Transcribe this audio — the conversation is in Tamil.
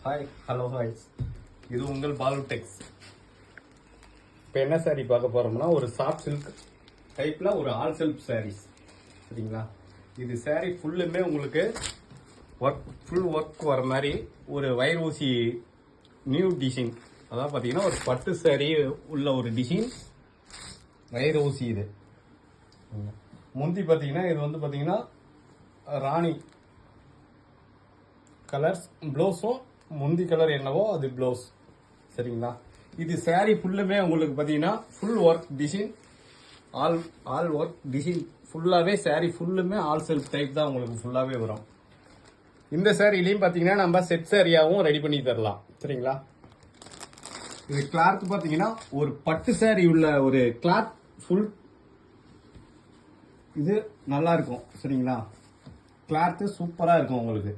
ஹாய் ஹலோ ஹாய்ஸ், இது உங்கள் பாலு டெக்ஸ். இப்போ என்ன சாரீ பார்க்க போகிறோம்னா, ஒரு சாஃப்ட் சில்க் டைப்பில் ஒரு ஆல் செல்ஃப் சாரீஸ். சரிங்களா? இது சாரீ ஃபுல்லுமே உங்களுக்கு ஃபுல் ஒர்க் வர மாதிரி ஒரு வயர் ஊசி நியூ டிசைன். அதாவது பார்த்தீங்கன்னா ஒரு பட்டு சாரீ உள்ள ஒரு டிசைன் வயர் ஊசி. இது முந்தி பார்த்தீங்கன்னா இது வந்து பார்த்தீங்கன்னா ராணி கலர்ஸ் ப்ளவுஸும் முந்தி கலர் என்னவோ அது ப்ளவுஸ். சரிங்களா? இது சாரீ ஃபுல்லுமே உங்களுக்கு பார்த்தீங்கன்னா full work design, all work design ஃபுல்லாகவே சாரீ ஃபுல்லுமே ஆல் செல்ஃப் டைப் தான் உங்களுக்கு ஃபுல்லாகவே வரும். இந்த சாரீலையும் பார்த்தீங்கன்னா நம்ம செட் சாரியாகவும் ரெடி பண்ணி தரலாம். சரிங்களா? இது கிளாத் பார்த்தீங்கன்னா ஒரு பட்டு சாரீ உள்ள ஒரு கிளாத் ஃபுல் இது நல்லா இருக்கும். சரிங்களா? கிளாத்து சூப்பராக இருக்கும் உங்களுக்கு.